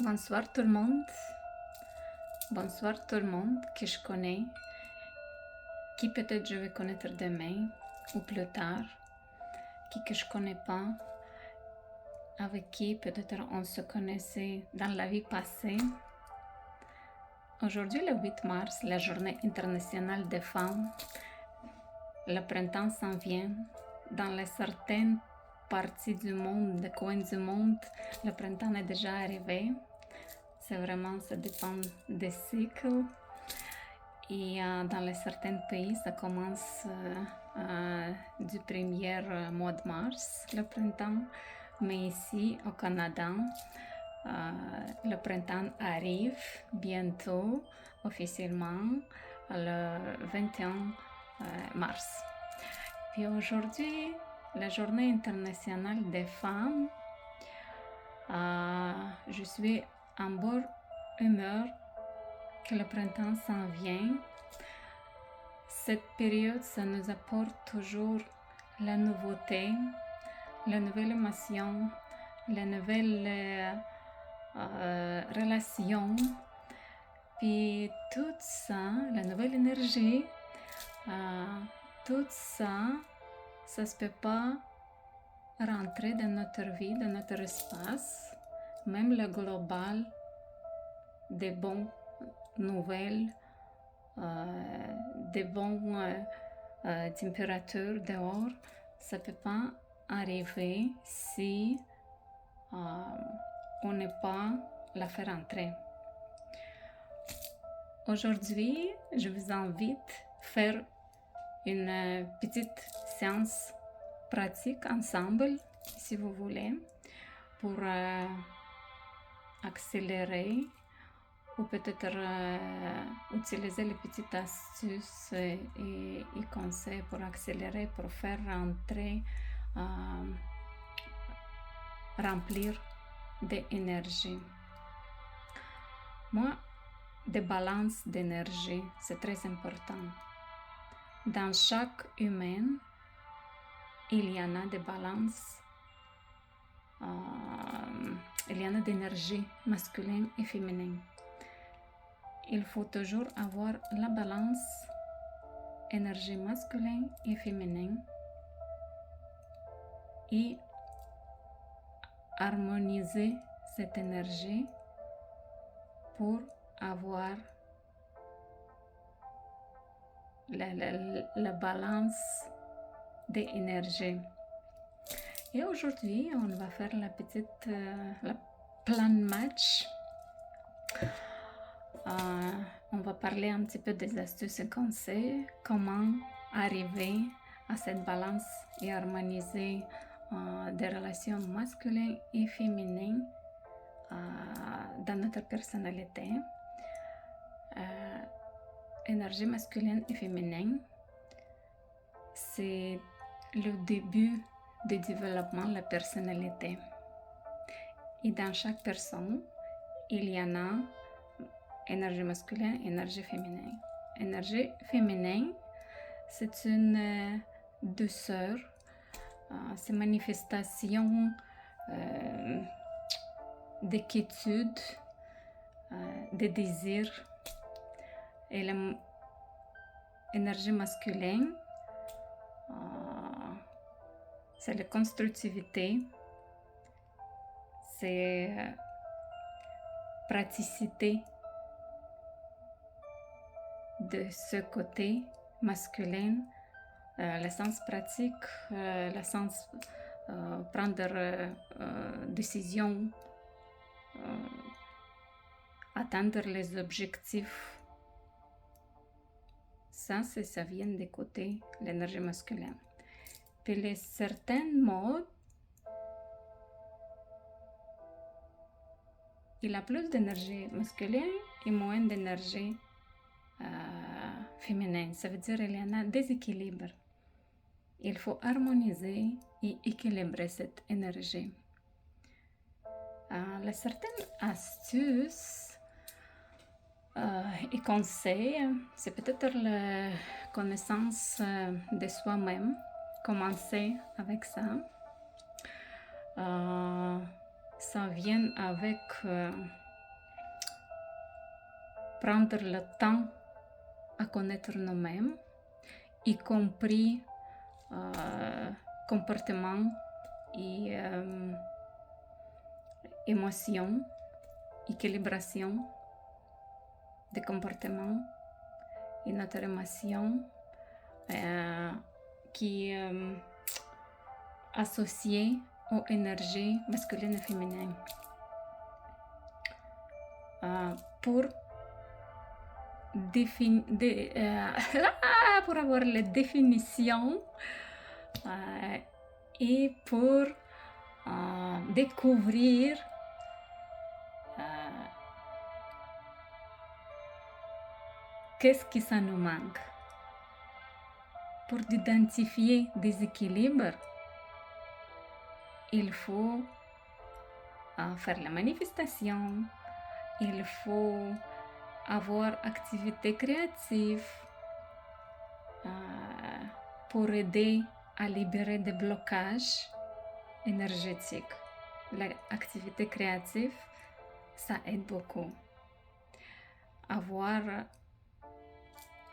Bonsoir tout le monde. Bonsoir tout le monde que je connais, qui peut-être je vais connaître demain ou plus tard, qui que je connais pas, avec qui peut-être on se connaissait dans la vie passée. Aujourd'hui, le 8 mars, la journée internationale des femmes, le printemps s'en vient. Dans les certaines parties du monde, des coins du monde, le printemps est déjà arrivé. C'est vraiment, ça dépend des cycles. Et dans les certains pays, ça commence du premier mois de mars, le printemps. Mais ici, au Canada, le printemps arrive bientôt, officiellement, le 21 mars. Puis aujourd'hui, la journée internationale des femmes, je suis en bonne humeur que le printemps s'en vient. Cette période, ça nous apporte toujours la nouveauté, la nouvelle émotion, la nouvelle relation, puis tout ça, la nouvelle énergie, tout ça, ça se peut pas rentrer dans notre vie, dans notre espace, même le global, des bonnes nouvelles, des bonnes températures dehors, ça peut pas arriver si on n'est pas la faire entrer. Aujourd'hui, je vous invite à faire une petite séance pratique ensemble, si vous voulez, pour accélérer ou peut-être utiliser les petites astuces et conseils pour accélérer, pour faire rentrer, remplir d'énergie. Moi, de balance d'énergie, c'est très important. Dans chaque humain, il y en a des balances, il y en a d'énergie masculine et féminine. Il faut toujours avoir la balance énergie masculine et féminine et harmoniser cette énergie pour avoir la balance des énergies. Et aujourd'hui, on va faire la plan match. On va parler un petit peu des astuces et conseils, comment arriver à cette balance et harmoniser des relations masculines et féminines dans notre personnalité. Énergie masculine et féminine, c'est le début du développement de la personnalité. Et dans chaque personne, il y en a énergie masculine et énergie féminine. Énergie féminine, c'est une douceur, c'est manifestation de quiétude, de désir. Et l'énergie masculine, c'est la constructivité, c'est praticité de ce côté masculin, le sens pratique, le sens prendre décision, atteindre les objectifs. Ça vient des côtés de l'énergie masculine. Puis les certains modes, il a plus d'énergie masculine et moins d'énergie féminine. Ça veut dire qu'il y en a déséquilibre. Il faut harmoniser et équilibrer cette énergie. Les certaines astuces et conseils, c'est peut-être la connaissance de soi-même. Commencer avec ça. Ça vient avec prendre le temps à connaître nous-mêmes, y compris comportements et émotions, équilibration des comportements et notre émotion qui est associée aux énergies masculines et féminines. Pour avoir les définitions et pour découvrir qu'est-ce qui ça nous manque. Pour identifier des équilibres, il faut faire la manifestation, il faut avoir activité créative pour aider à libérer des blocages énergétiques. L'activité créative, ça aide beaucoup. Avoir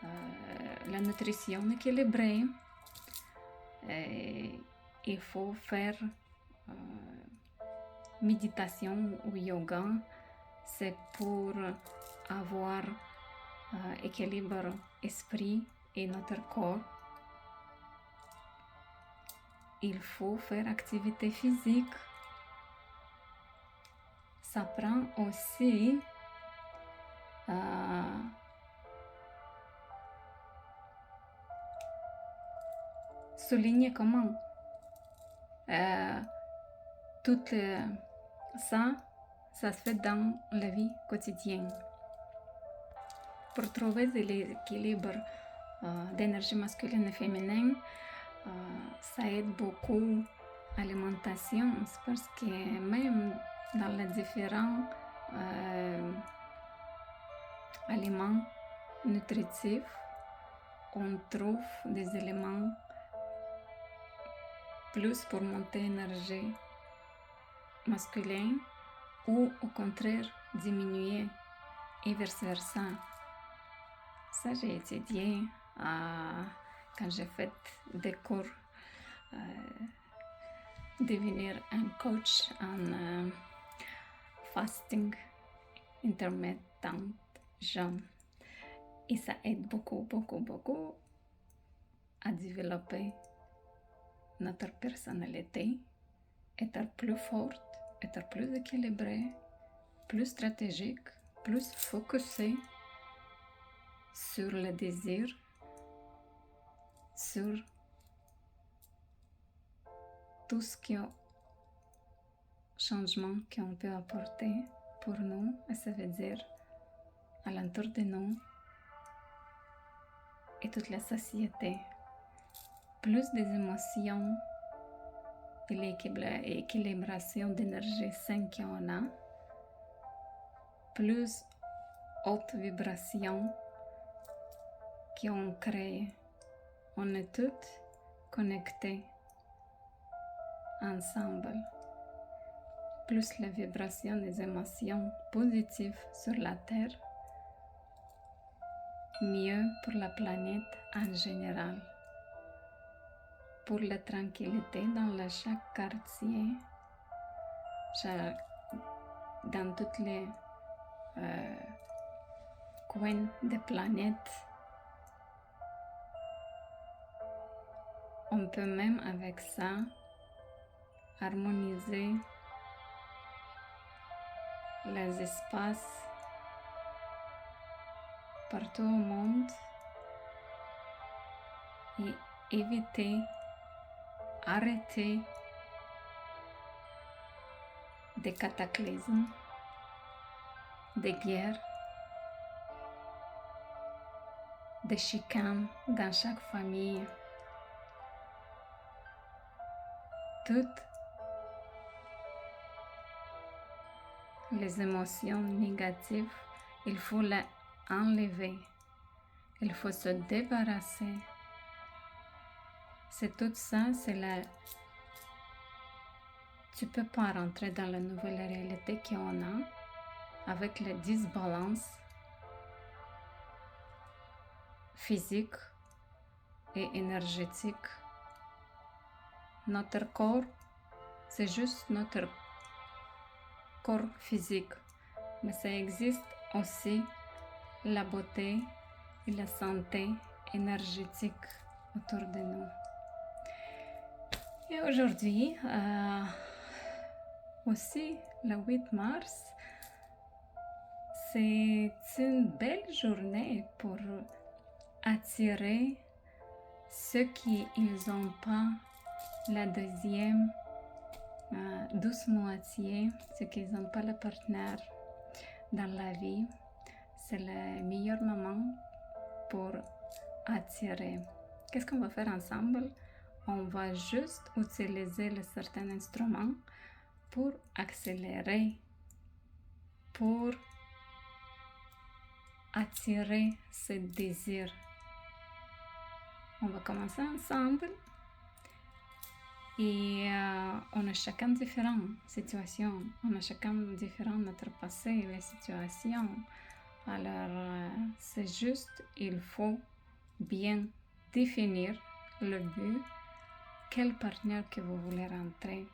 la nutrition équilibrée, il faut faire méditation ou yoga, c'est pour avoir équilibre esprit et notre corps. Il faut faire activité physique. Ça prend aussi souligner comment tout ça se fait dans la vie quotidienne. Pour trouver de l'équilibre d'énergie masculine et féminine, ça aide beaucoup l'alimentation, parce que même dans les différents aliments nutritifs, on trouve des éléments plus pour monter l'énergie masculine ou au contraire diminuer et vice versa. Ça, j'ai étudié quand j'ai fait des cours, devenir un coach en fasting intermittent jeûne. Et ça aide beaucoup à développer notre personnalité, être plus forte, être plus équilibrée, plus stratégique, plus focusé sur le désir, sur tout ce qui est changement qu'on peut apporter pour nous, et ça veut dire à l'entour de nous et toute la société. Plus des émotions et l'équilibration d'énergie saine qu'on a, plus haute vibration qu'on crée. On est toutes connectées ensemble. Plus la vibration des émotions positives sur la Terre, mieux pour la planète en général. Pour la tranquillité dans chaque quartier, dans tous les coins de planète. On peut même avec ça harmoniser les espaces partout au monde et éviter, arrêter des cataclysmes, des guerres, des chicanes dans chaque famille. Toutes les émotions négatives, il faut les enlever, il faut se débarrasser. C'est tout ça, tu peux pas rentrer dans la nouvelle réalité qu'on a avec la disbalance physique et énergétique. Notre corps, c'est juste notre corps physique, mais ça existe aussi la beauté et la santé énergétique autour de nous. Et aujourd'hui, aussi, le 8 mars, c'est une belle journée pour attirer ceux qui n'ont pas la deuxième douce moitié, ceux qui n'ont pas le partenaire dans la vie. C'est le meilleur moment pour attirer. Qu'est-ce qu'on va faire ensemble? On va juste utiliser certains instruments pour accélérer, pour attirer ce désir. On va commencer ensemble et on a chacun différentes situations, on a chacun différent notre passé, les situations. Alors, c'est juste, il faut bien définir le but, quel partenaire que vous voulez rentrer.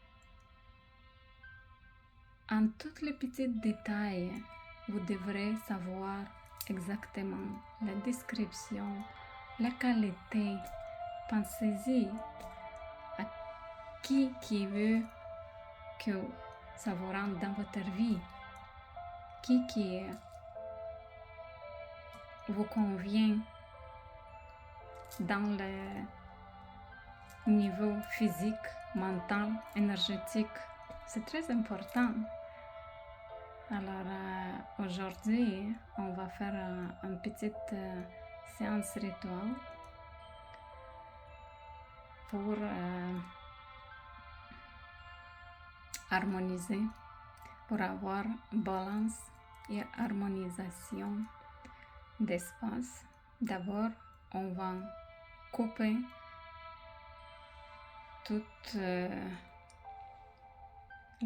En tous les petits détails, vous devrez savoir exactement la description, la qualité. Pensez-y à qui veut que ça vous rentre dans votre vie, qui vous convient dans le niveau physique, mental, énergétique. C'est très important. Alors, aujourd'hui, on va faire une petite séance rituelle pour harmoniser, pour avoir balance et harmonisation d'espace. D'abord, on va couper toute la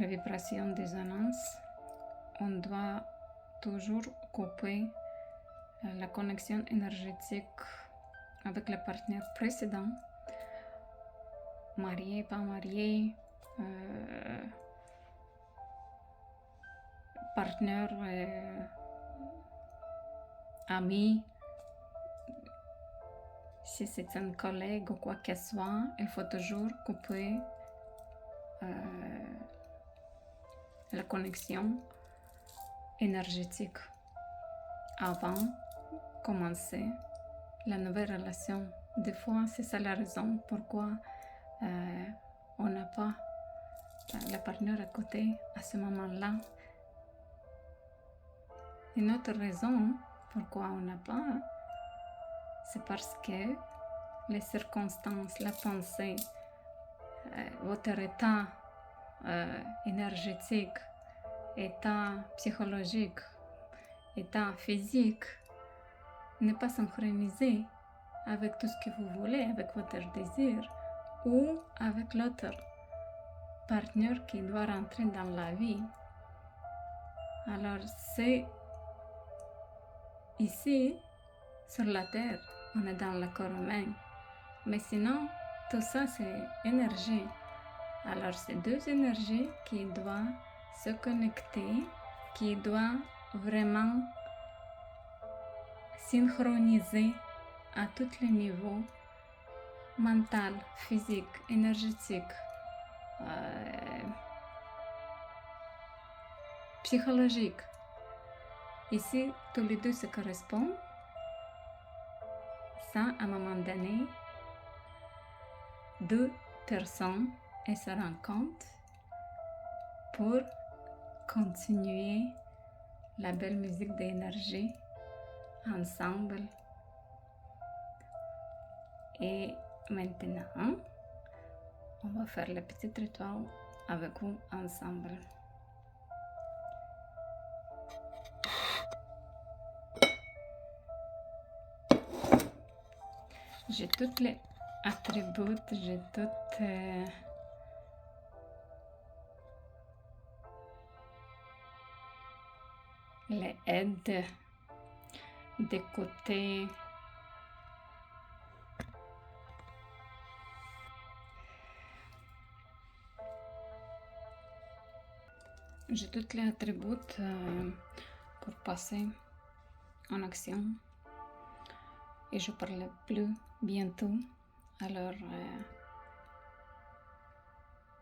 vibration dissonance. On doit toujours couper la connexion énergétique avec le partenaire précédent, marié, pas marié, partenaire, ami. Si c'est un collègue ou quoi que ce soit, il faut toujours couper la connexion énergétique avant de commencer la nouvelle relation. Des fois, c'est ça la raison pourquoi on n'a pas le partenaire à côté à ce moment-là. Une autre raison pourquoi on n'a pas, c'est parce que les circonstances, la pensée, votre état énergétique, état psychologique, état physique n'est pas synchronisé avec tout ce que vous voulez, avec votre désir ou avec l'autre partenaire qui doit rentrer dans la vie. Alors, c'est ici, sur la terre, on est dans le corps humain. Mais sinon, tout ça, c'est énergie. Alors, c'est deux énergies qui doivent se connecter, qui doivent vraiment synchroniser à tous les niveaux, mental, physique, énergétique, psychologique. Ici, tous les deux se correspondent. Ça, à un moment donné, deux personnes se rencontrent pour continuer la belle musique d'énergie ensemble. Et maintenant, on va faire le petit rituel avec vous ensemble. J'ai tous les attributs, j'ai toutes les aides d'écouter J'ai toutes les attributs pour passer en action et je parle plus bientôt. Alors,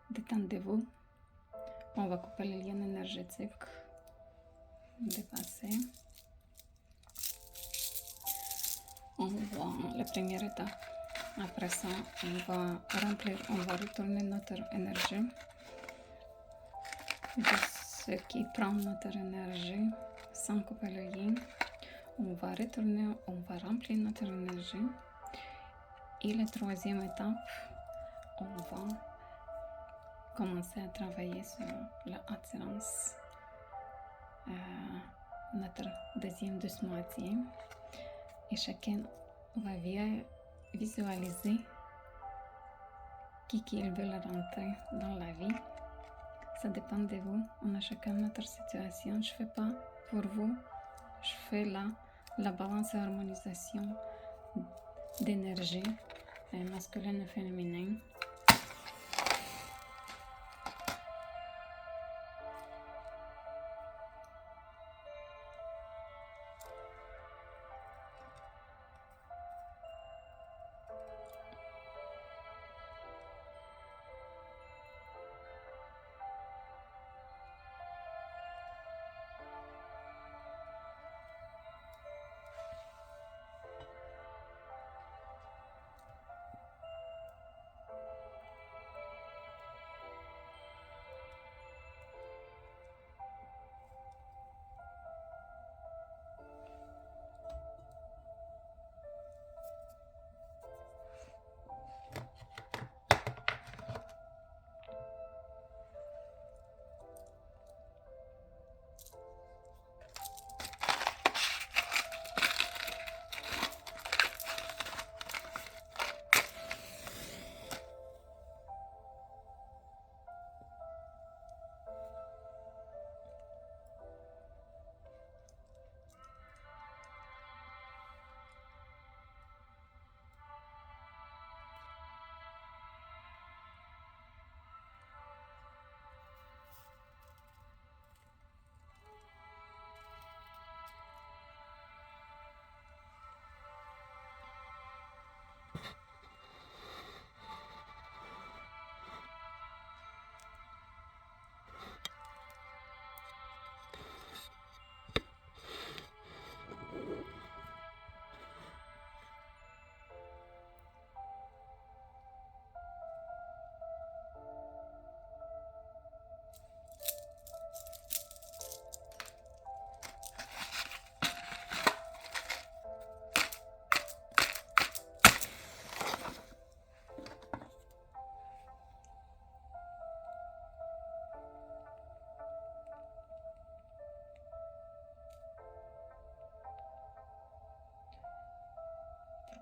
détendez-vous. On va couper les liens énergétiques dépassés. On va, la première étape. Après ça, on va retourner notre énergie de ce qui prend notre énergie sans couper le lien. On va retourner, on va remplir notre énergie. Et la troisième étape, on va commencer à travailler sur l'attirance, notre deuxième douce moitié. Et chacun va visualiser qui il veut rentrer dans la vie. Ça dépend de vous. On a chacun notre situation. Je fais pas pour vous. Je fais la balance et harmonisation d'énergie masculine et féminine.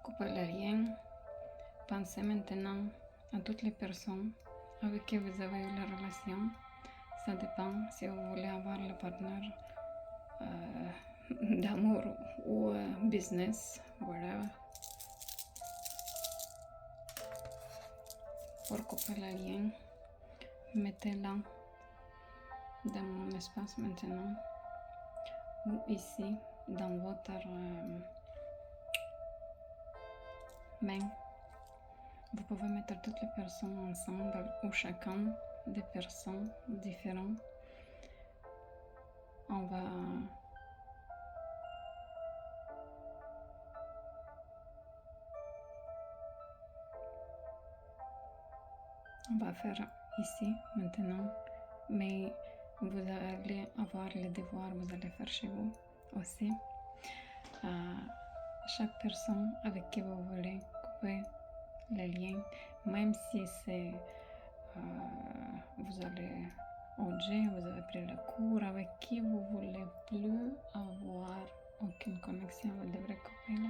Couper le lien. Pensez maintenant à toutes les personnes avec qui vous avez eu la relation. Ça dépend si vous voulez avoir le partenaire d'amour ou business, whatever. Pour couper le lien, mettez-la dans mon espace maintenant ou ici dans votre main. Vous pouvez mettre toutes les personnes ensemble ou chacun des personnes différentes. On va faire ici maintenant, mais vous allez avoir les devoirs, vous allez faire chez vous aussi. Chaque personne avec qui vous voulez couper le lien, même si c'est vous allez au gym, vous avez pris le cours, avec qui vous voulez plus avoir aucune connexion, vous devrez couper là.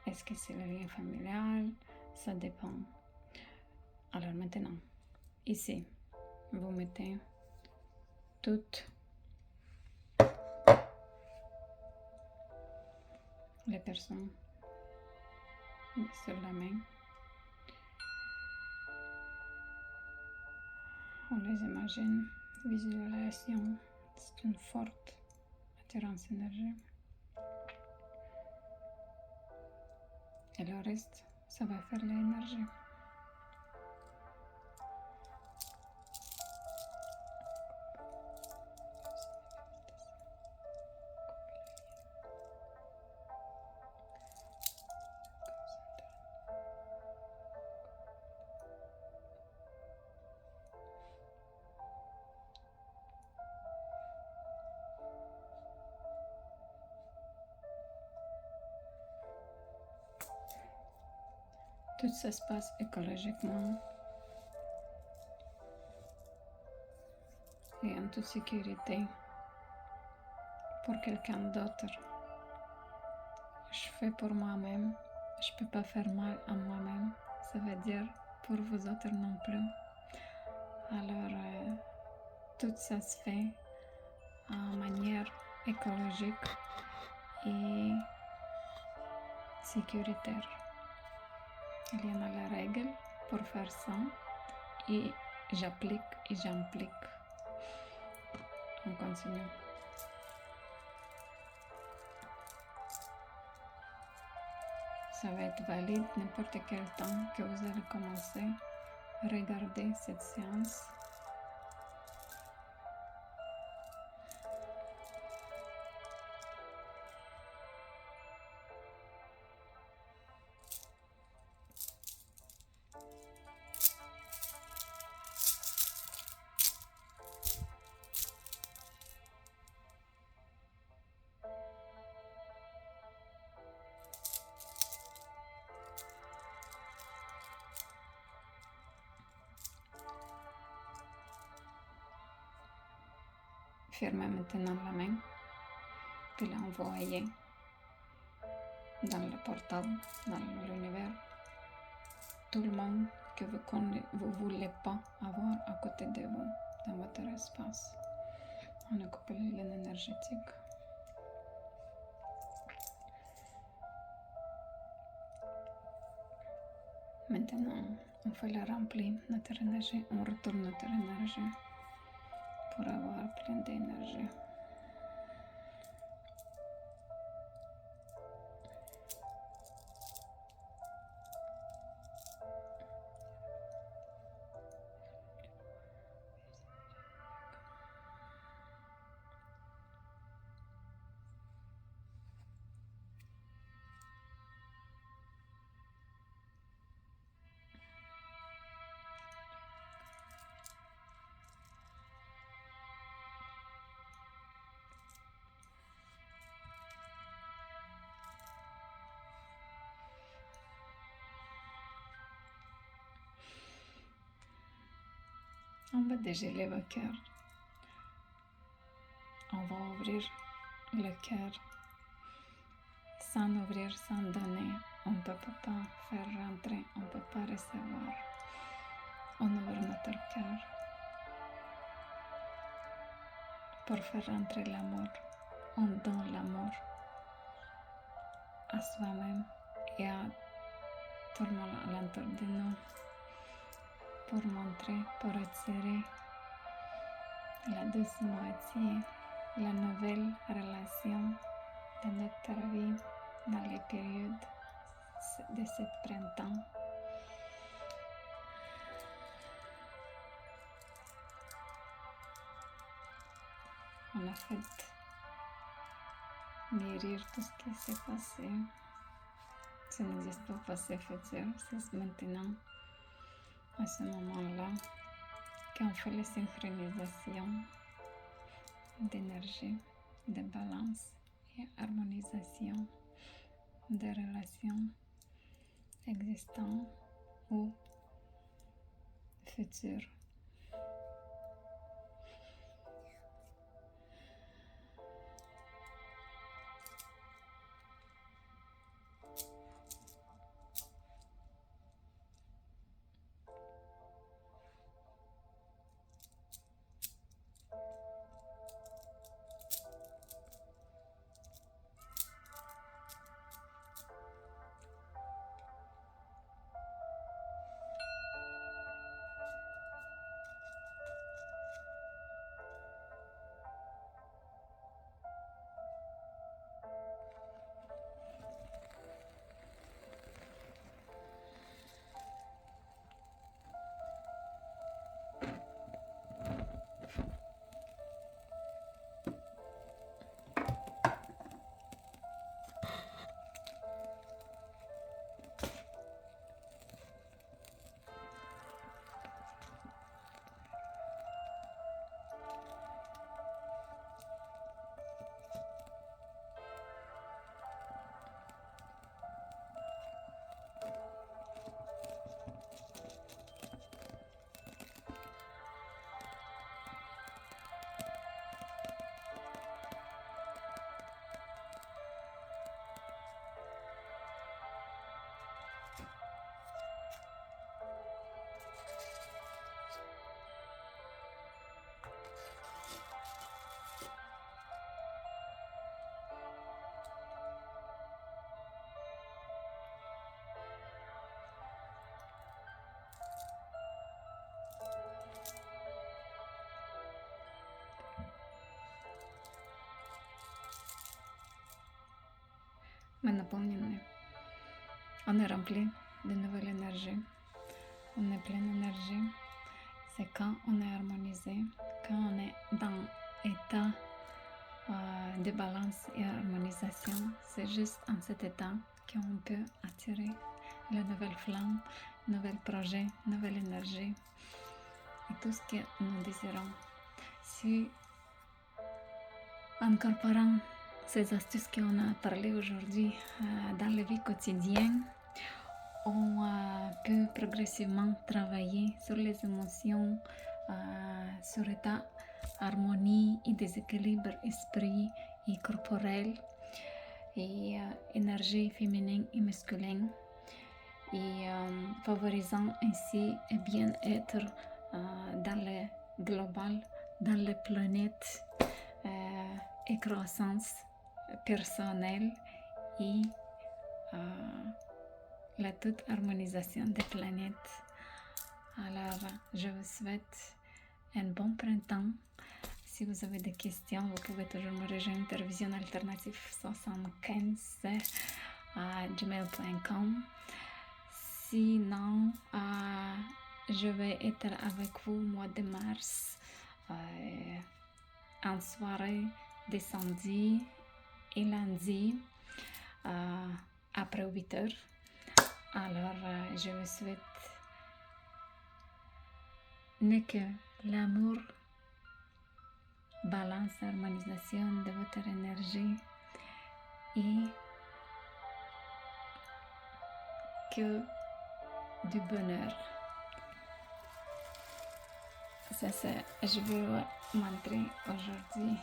Est-ce que c'est le lien familial? Ça dépend. Alors maintenant, ici, vous mettez toutes les personnes sur la main. On les imagine visualisation, c'est une forte attirance énergie. Et le reste, ça va faire l'énergie. Tout ça se passe écologiquement et en toute sécurité pour quelqu'un d'autre. Je fais pour moi-même, je peux pas faire mal à moi-même, ça veut dire pour vous autres non plus. Alors, tout ça se fait en manière écologique et sécuritaire. Il y en a la règle pour faire ça et j'applique et j'implique. On continue. Ça va être valide n'importe quel temps que vous allez commencer à regarder cette séance. Fermez maintenant la main, puis l'envoyez dans le portail, dans l'univers. Tout le monde que vous voulez pas avoir à côté de vous, dans votre espace. On a coupé le lien énergétique. Maintenant, on fait le rempli, notre énergie, on retourne notre énergie pour avoir plein d'énergie. On va dégeler vos cœurs. On va ouvrir le cœur. Sans ouvrir, sans donner, on ne peut pas faire rentrer, on ne peut pas recevoir. On ouvre notre cœur pour faire rentrer l'amour. On donne l'amour à soi-même et à tout le monde alentour de nous pour montrer, pour attirer la douce moitié, la nouvelle relation de notre vie dans les périodes de ce printemps. On a fait guérir tout ce qui s'est passé. Ça n'existe pas passé futur, c'est maintenant, à ce moment-là, qu'on fait les synchronisations d'énergie, de balance et harmonisation des relations existantes ou futures. мы наполнены. On est rempli de nouvelle énergie. On est plein d'énergie. C'est quand on est harmonisé, quand on est dans l'état de balance et harmonisation, c'est juste en cet état qu'on peut attirer la nouvelle flamme, nouvel projet, nouvelle énergie et tout ce que nous désirons. Si en incorporant ces astuces qu'on a parlé aujourd'hui dans la vie quotidienne, on peut progressivement travailler sur les émotions, sur l'état harmonie et déséquilibre esprit et corporel et énergie féminine et masculine et favorisant ainsi le bien-être dans le global, dans la planète et croissance personnelle et la toute harmonisation des planètes. Alors, je vous souhaite un bon printemps. Si vous avez des questions, vous pouvez toujours me rejoindre sur Vision Alternative 75 à gmail.com. Sinon, je vais être avec vous au mois de mars en soirée de samedi et lundi après 8 heures. Alors, je vous souhaite que l'amour, balance, harmonisation de votre énergie et que du bonheur. Je vais vous montrer aujourd'hui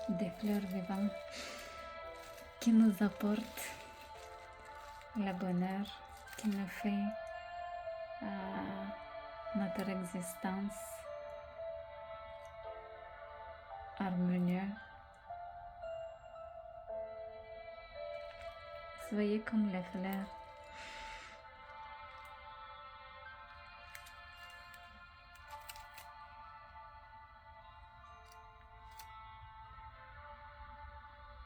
des fleurs vivantes qui nous apportent le bonheur, qui nous fait notre existence harmonieuse. Soyez comme les fleurs.